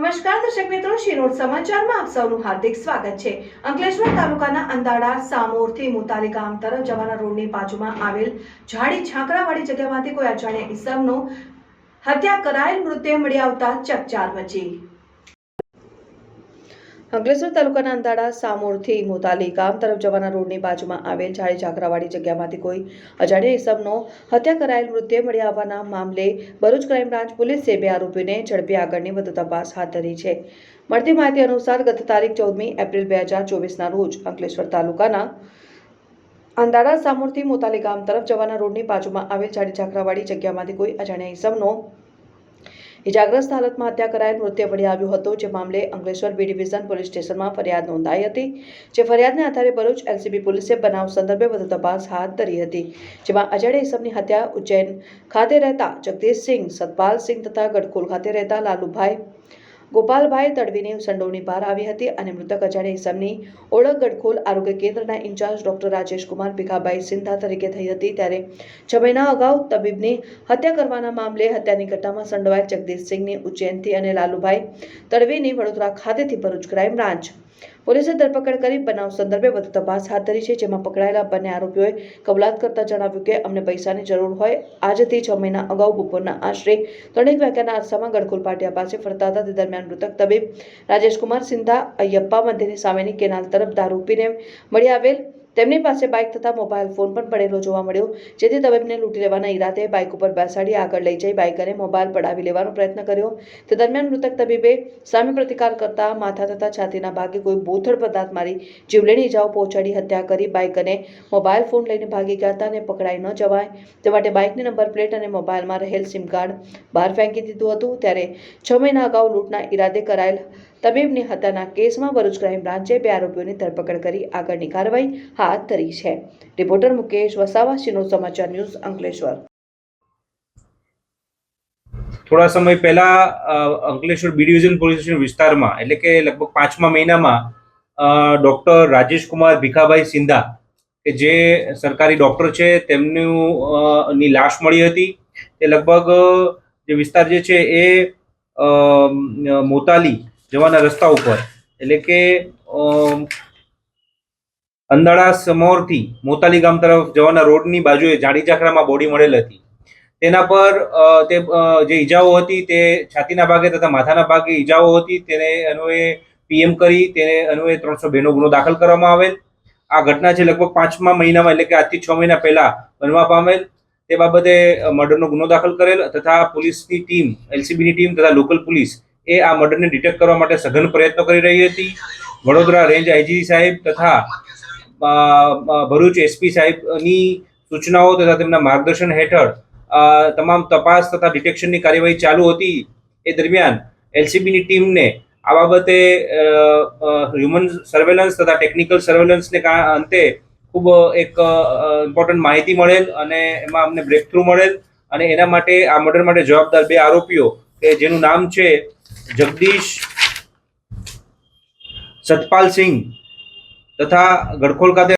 નમસ્કાર દર્શક મિત્રો, શિનોર સમાચારમાં આપ સૌનું હાર્દિક સ્વાગત છે। અંકલેશ્વર તાલુકાના અંદાડા સામોરથી મુતાલી ગામ તરફ જવાના રોડની બાજુમાં આવેલ ઝાડી ઝાંકરાવાળી જગ્યામાંથી કોઈ અજાણ્યા ઈસમનો હત્યા કરાયેલ મૃતદેહ મળી આવતા ચકચાર મચી। અંકલેશ્વર તાલુકાના અંદાડા સામોરથી મુતાલી ગામ તરફ જવાના રોડની બાજુમાં આવેલ ઝાડી ઝાંકરાવાળી જગ્યામાંથી કોઈ અજાણ્યા ઈસમનો હત્યા કરાયેલ મૃતદેહ મળી આવવાના મામલે ભરૂચ ક્રાઇમ બ્રાન્ચ પોલીસે 2 આરોપીને ઝડપી આગળની વધુ તપાસ હાથ ધરી છે। મળતી માહિતી અનુસાર ગત તારીખ 14મી એપ્રિલ 2024ના રોજ અંકલેશ્વર તાલુકાના અંદાડા સામોરથી મુતાલી ગામ તરફ જવાના રોડની બાજુમાં આવેલ ઝાડી ઝાંકરાવાળી જગ્યામાંથી કોઈ અજાણ્યા ઈસમનો ઇજાગ્રસ્ત હાલતમાં હત્યા કરાયેલ મૃતદેહ મળી આવ્યો હતો। જે મામલે અંકલેશ્વર બી ડિવિઝન પોલીસ સ્ટેશનમાં ફરિયાદ નોંધાઈ હતી। જે ફરિયાદને આધારે ભરૂચ એલસીબી પોલીસે બનાવ સંદર્ભે વધુ તપાસ હાથ ધરી હતી। જેમાં અજાણ્યા ઈસમની હત્યા ઉજ્જૈન ખાતે રહેતા જગદીશસિંહ, સતપાલસિંહ તથા ગડખોલ ખાતે રહેતા લાલુભાઈ ગોપાલભાઈ તડવીની સંડોવણી બહાર આવી હતી અને મૃતક અજાણ્યા ઈસમની ઓળખ ગડખોલ આરોગ્ય કેન્દ્રના ઇન્ચાર્જ ડોક્ટર રાજેશકુમાર ભીખાભાઈ સિંધા તરીકે થઈ હતી। ત્યારે 6 મહિના અગાઉ તબીબની હત્યા કરવાના મામલે હત્યાની ઘટનામાં સંડોવાયેલ જગદીશસિંહની ઉજ્જૈનથી અને લાલુભાઈ તડવીની વડોદરા ખાતેથી ભરૂચ ક્રાઇમ બ્રાન્ચ પોલીસે ધરપકડ કરી બનાવ સંદર્ભે વધુ તપાસ હાથ ધરી છે। જેમાં પકડાયેલા બંને આરોપીઓએ કબૂલાત કરતા જણાવ્યું કે અમને પૈસાની જરૂર હોય આજથી 6 મહિના અગાઉ બપોરના આશરે 3 વાગ્યાના અરસામાં ગડખોલ પાટિયા પાસે ફરતા હતા। તે દરમિયાન મૃતક તબીબ રાજેશકુમાર સિંધા અયપ્પા મંદિરની સામેની કેનાલ તરફ દારૂ પીને મળી આવેલ તેમની પાસે બાઇક તથા મોબાઈલ ફોન પણ પડેલો જોવા મળ્યો। જેથી તબીબને લૂંટી લેવાના ઈરાદે બાઇક ઉપર બેસાડી આગળ લઈ જઈ બાઇક અને મોબાઈલ પડાવી લેવાનો પ્રયત્ન કર્યો। તે દરમિયાન મૃતક તબીબે સામે પ્રતિકાર કરતા માથા તથા છાતીના ભાગે કોઈ બોથડ પદાર્થ મારી જીવલેણ ઈજાઓ પહોંચાડી હત્યા કરી બાઇક અને મોબાઈલ ફોન લઈને ભાગી ગયા હતા અને પકડાઈ ન જવાય તે માટે બાઇકની નંબર પ્લેટ અને મોબાઈલમાં રહેલ સિમ કાર્ડ બહાર ફેંકી દીધું હતું। ત્યારે 6 મહિના અગાઉ લૂંટના ઈરાદે કરાયેલ તબીબની હત્યાના કેસમાં ભરૂચ ક્રાઇમ બ્રાન્ચે 2 આરોપીઓની ધરપકડ કરી આગળની કાર્યવાહી હાથ ધરી છે। રિપોર્ટર મુકેશ વસાવા, શિનોર સમાચાર ન્યૂઝ, અંકલેશ્વર। થોડા સમય પહેલા Ankleshwar B division police station વિસ્તારમાં એટલે કે લગભગ 5મા મહિનામાં ડોક્ટર રાજેશકુમાર ભીખાભાઈ સિંધા કે જે સરકારી ડોક્ટર છે તેમની લાશ મળી હતી। તે લગભગ જે વિસ્તાર જે છે એ મોતાલી જવાના રસ્તા ઉપર એટલે કે અંદાડા સમોરથી મોતાલી ગામ તરફ જવાના રોડની બાજુએ ઝાડી ઝાંખરામાં બોડી મળેલ હતી। તેના પર તે જે ઈજાઓ હતી તે છાતીના ભાગે તથા માથાના ભાગે ઈજાઓ હતી। તેને અન્વયે પીએમ કરી તેને અન્વયે 302 નો ગુનો દાખલ કરવામાં આવેલ। આ ઘટના છે લગભગ 5મા મહિનામાં એટલે કે આજથી 6 મહિના પહેલા બનવા પામેલ। તે બાબતે મર્ડરનો ગુનો દાખલ કરેલ તથા પોલીસની ટીમ, એલસીબીની ટીમ તથા લોકલ પોલીસ એ આ મર્ડરને ડિટેક્ટ કરવા માટે સઘન પ્રયત્નો કરી રહી હતી। વડોદરા રેન્જ આઈજી સાહેબ તથા ભરૂચ એસપી સાહેબની સૂચનાઓ તથા તેમના માર્ગદર્શન હેઠળ તમામ તપાસ તથા ડિટેક્શનની કાર્યવાહી ચાલુ હતી। એ દરમિયાન એલસીબીની ટીમને આ બાબતે હ્યુમન સર્વેલન્સ તથા ટેકનિકલ સર્વેલન્સને અંતે ખૂબ એક ઇમ્પોર્ટન્ટ માહિતી મળેલ અને એમાં અમને બ્રેક થ્રુ મળેલ અને એના માટે આ મર્ડર માટે જવાબદાર 2 આરોપીઓ કે જેનું નામ છે જગદીશ સતપાલસિંહ તથા ગડખોલ ખાતે